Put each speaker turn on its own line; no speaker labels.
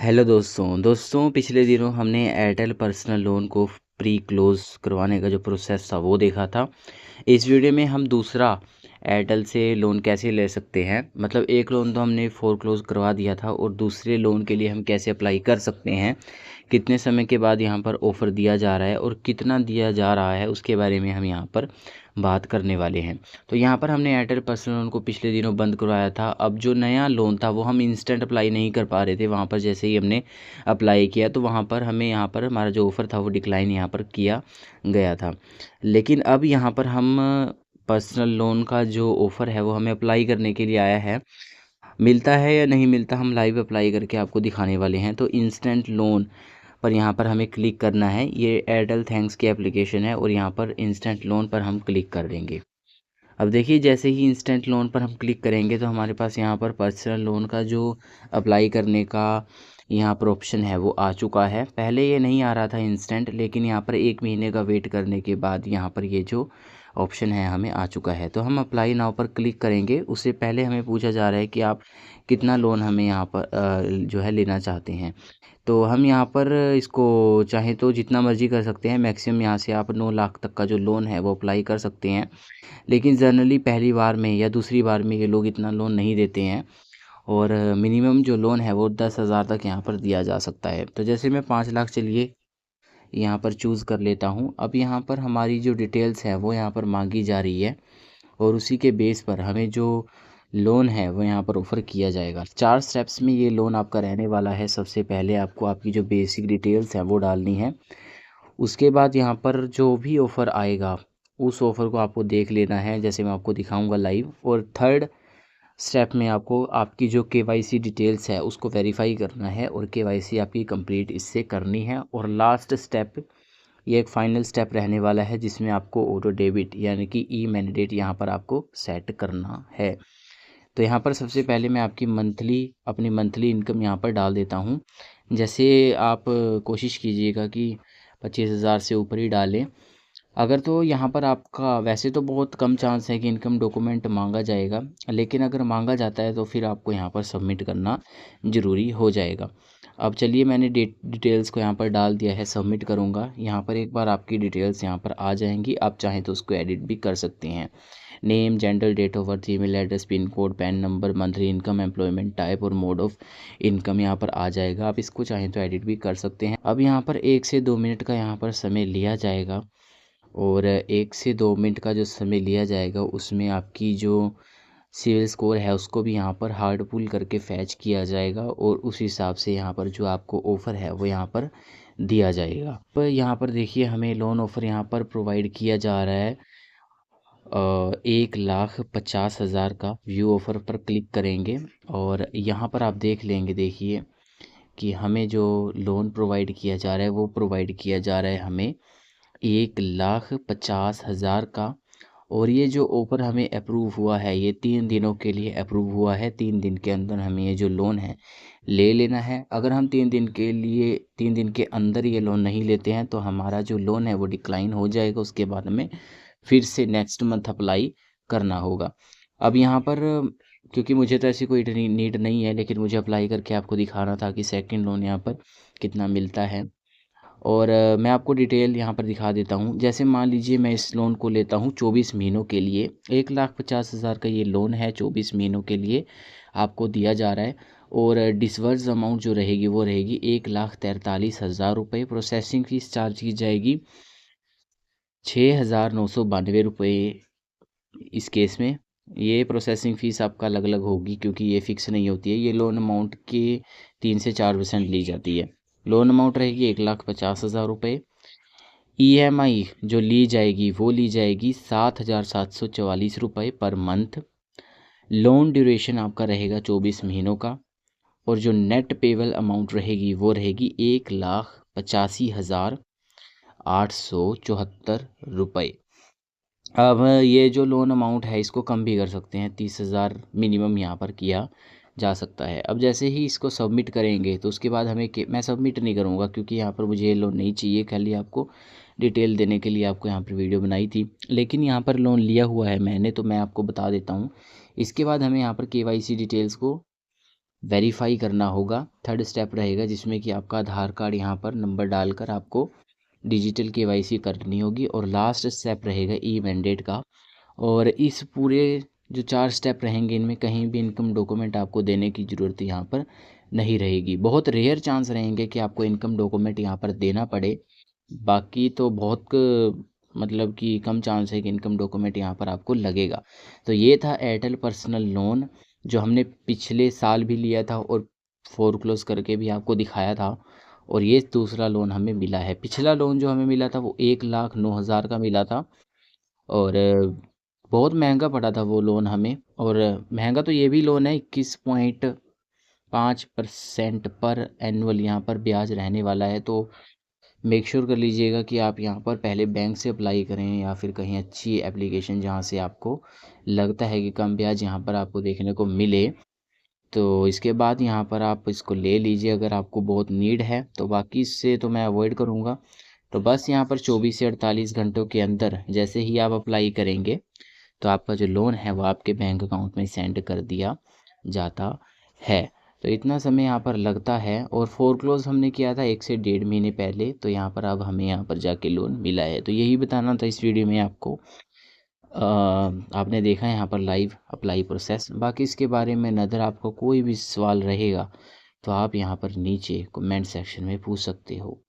Hello दोस्तों पिछले दिनों हमने एयरटेल पर्सनल लोन को प्री क्लोज़ करवाने का जो प्रोसेस था वो देखा था। इस वीडियो में हम दूसरा एयरटेल से लोन कैसे ले सकते हैं, मतलब एक लोन तो हमने फोरक्लोज करवा दिया था और दूसरे लोन के लिए हम कैसे अप्लाई कर सकते हैं, कितने समय के बाद यहाँ पर ऑफ़र दिया जा रहा है और कितना दिया जा रहा है उसके बारे में हम यहाँ पर बात करने वाले हैं। तो यहाँ पर हमने एयरटेल पर्सनल लोन को पिछले दिनों बंद करवाया था। अब जो नया लोन था वो हम इंस्टेंट अप्लाई नहीं कर पा रहे थे। वहाँ पर जैसे ही हमने अप्लाई किया तो वहाँ पर हमें यहाँ पर हमारा जो ऑफ़र था वो डिक्लाइन यहाँ पर किया गया था। लेकिन अब यहाँ पर हम पर्सनल लोन का जो ऑफ़र है वो हमें अप्लाई करने के लिए आया है। मिलता है या नहीं मिलता हम लाइव अप्लाई करके आपको दिखाने वाले हैं। तो इंस्टेंट लोन पर यहाँ पर हमें क्लिक करना है। ये एयरटेल थैंक्स की एप्लीकेशन है और यहाँ पर इंस्टेंट लोन पर हम क्लिक कर देंगे। अब देखिए जैसे ही इंस्टेंट लोन पर हम क्लिक करेंगे तो हमारे पास यहाँ पर पर्सनल लोन का जो अप्लाई करने का यहाँ पर ऑप्शन है वो आ चुका है। पहले ये नहीं आ रहा था इंस्टेंट, लेकिन यहाँ पर 1 महीने का वेट करने के बाद यहाँ पर ये जो ऑप्शन है हमें आ चुका है। तो हम अप्लाई नाउ पर क्लिक करेंगे। उससे पहले हमें पूछा जा रहा है कि आप कितना लोन हमें यहाँ पर जो है लेना चाहते हैं। तो हम यहाँ पर इसको चाहें तो जितना मर्ज़ी कर सकते हैं। मैक्सिमम यहाँ से आप 9 लाख तक का जो लोन है वो अप्लाई कर सकते हैं। लेकिन जनरली पहली बार में या दूसरी बार में ये लोग इतना लोन नहीं देते हैं और मिनिमम जो लोन है वो 10,000 तक यहाँ पर दिया जा सकता है। तो जैसे मैं 5 लाख चलिए यहाँ पर चूज़ कर लेता हूँ। अब यहाँ पर हमारी जो डिटेल्स है वो यहाँ पर मांगी जा रही है और उसी के बेस पर हमें जो लोन है वो यहाँ पर ऑफ़र किया जाएगा। 4 स्टेप्स में ये लोन आपका रहने वाला है। सबसे पहले आपको आपकी जो बेसिक डिटेल्स हैं वो डालनी है। उसके बाद यहाँ पर जो भी ऑफ़र आएगा उस ऑफ़र को आपको देख लेना है, जैसे मैं आपको दिखाऊंगा लाइव। और थर्ड स्टेप में आपको आपकी जो केवाईसी डिटेल्स है उसको वेरीफाई करना है और केवाईसी आपकी कंप्लीट इससे करनी है। और लास्ट स्टेप, ये एक फाइनल स्टेप रहने वाला है जिसमें आपको ऑटो डेबिट यानी कि ई मैंडेट यहाँ पर आपको सेट करना है। तो यहाँ पर सबसे पहले मैं आपकी अपनी मंथली इनकम यहाँ पर डाल देता हूँ। जैसे आप कोशिश कीजिएगा कि 25,000 से ऊपर ही डालें। अगर तो यहाँ पर आपका वैसे तो बहुत कम चांस है कि इनकम डॉक्यूमेंट मांगा जाएगा, लेकिन अगर मांगा जाता है तो फिर आपको यहाँ पर सबमिट करना ज़रूरी हो जाएगा। अब चलिए मैंने डिटेल्स को यहाँ पर डाल दिया है, सबमिट करूँगा। यहाँ पर एक बार आपकी डिटेल्स यहाँ पर आ जाएंगी। आप चाहें तो उसको एडिट भी कर सकते हैं। Name, gender, date of birth, email address, pin code, PAN number, monthly income, employment type और मोड ऑफ इनकम यहाँ पर आ जाएगा। आप इसको चाहें तो एडिट भी कर सकते हैं। अब यहाँ पर 1 से 2 मिनट का यहाँ पर समय लिया जाएगा और 1 से 2 मिनट का जो समय लिया जाएगा उसमें आपकी जो सिविल स्कोर है उसको भी यहाँ पर हार्ड पुल करके फैच किया जाएगा और उस हिसाब से यहाँ पर जो आपको ऑफ़र है वो यहाँ पर दिया जाएगा। पर यहाँ पर देखिए हमें लोन ऑफ़र यहाँ पर प्रोवाइड किया जा रहा है 1,50,000 का। व्यू ऑफ़र पर क्लिक करेंगे और यहाँ पर आप देख लेंगे, देखिए कि हमें जो लोन प्रोवाइड किया जा रहा है वो प्रोवाइड किया जा रहा है हमें 1,50,000 का। और ये जो ऑफ़र हमें अप्रूव हुआ है ये 3 दिनों के लिए अप्रूव हुआ है। 3 दिन के अंदर हमें ये जो लोन है ले लेना है। अगर हम 3 दिन के अंदर ये लोन नहीं लेते हैं तो हमारा जो लोन है वो डिक्लाइन हो जाएगा। उसके बाद हमें फिर से नेक्स्ट मंथ अप्लाई करना होगा। अब यहाँ पर क्योंकि मुझे तो ऐसी कोई नीड नहीं है, लेकिन मुझे अप्लाई करके आपको दिखाना था कि सेकंड लोन यहाँ पर कितना मिलता है। और मैं आपको डिटेल यहाँ पर दिखा देता हूँ। जैसे मान लीजिए मैं इस लोन को लेता हूँ 24 महीनों के लिए। 1,50,000 का ये लोन है, 24 महीनों के लिए आपको दिया जा रहा है। और डिसवर्स अमाउंट जो रहेगी वो रहेगी 1,43,000 रुपये। प्रोसेसिंग फीस चार्ज की जाएगी 6,992 रुपये। इस केस में ये प्रोसेसिंग फ़ीस आपका अलग अलग होगी क्योंकि ये फ़िक्स नहीं होती है। ये लोन अमाउंट के 3 से 4% ली जाती है। लोन अमाउंट रहेगी 1,50,000 रुपये। EMI जो ली जाएगी वो ली जाएगी 7,744 रुपये पर मंथ। लोन ड्यूरेशन आपका रहेगा 24 महीनों का। और जो नेट पेबल अमाउंट रहेगी वो रहेगी 1,85,874 रुपये। अब ये जो लोन अमाउंट है इसको कम भी कर सकते हैं, 30,000 मिनिमम यहाँ पर किया जा सकता है। अब जैसे ही इसको सबमिट करेंगे तो उसके बाद मैं सबमिट नहीं करूँगा क्योंकि यहाँ पर मुझे ये लोन नहीं चाहिए। खाली आपको डिटेल देने के लिए आपको यहाँ पर वीडियो बनाई थी, लेकिन यहाँ पर लोन लिया हुआ है मैंने, तो मैं आपको बता देता हूँ। इसके बाद हमें यहाँ पर KYC डिटेल्स को वेरीफाई करना होगा। थर्ड स्टेप रहेगा जिसमें कि आपका आधार कार्ड यहाँ पर नंबर डालकर आपको डिजिटल केवाईसी करनी होगी। और लास्ट स्टेप रहेगा ई मैंडेट का। और इस पूरे जो 4 स्टेप रहेंगे इनमें कहीं भी इनकम डॉक्यूमेंट आपको देने की ज़रूरत यहाँ पर नहीं रहेगी। बहुत रेयर चांस रहेंगे कि आपको इनकम डॉक्यूमेंट यहाँ पर देना पड़े, बाकी तो बहुत मतलब कि कम चांस है कि इनकम डॉक्यूमेंट यहाँ पर आपको लगेगा। तो ये था एयरटेल पर्सनल लोन जो हमने पिछले साल भी लिया था और फोरक्लोज करके भी आपको दिखाया था। और ये दूसरा लोन हमें मिला है। पिछला लोन जो हमें मिला था वो 1,09,000 का मिला था। और बहुत महंगा पड़ा था वो लोन हमें। और महंगा तो ये भी लोन है, 21.5% पर एनुअल यहाँ पर ब्याज रहने वाला है। तो मेक श्योर कर लीजिएगा कि आप यहाँ पर पहले बैंक से अप्लाई करें या फिर कहीं अच्छी एप्लीकेशन जहाँ से आपको लगता है कि कम ब्याज यहाँ पर आपको देखने को मिले, तो इसके बाद यहाँ पर आप इसको ले लीजिए अगर आपको बहुत नीड है। तो बाकी इससे तो मैं अवॉइड करूँगा। तो बस यहाँ पर 24 से 48 घंटों के अंदर जैसे ही आप अप्लाई करेंगे तो आपका जो लोन है वो आपके बैंक अकाउंट में सेंड कर दिया जाता है। तो इतना समय यहाँ पर लगता है। और फोरक्लोज हमने किया था 1 से 1.5 महीने पहले, तो यहाँ पर अब हमें यहाँ पर जाके लोन मिला है। तो यही बताना था इस वीडियो में आपको। आपने देखा यहाँ पर लाइव अप्लाई प्रोसेस। बाकी इसके बारे में अगर आपको कोई भी सवाल रहेगा तो आप यहाँ पर नीचे कमेंट सेक्शन में पूछ सकते हो।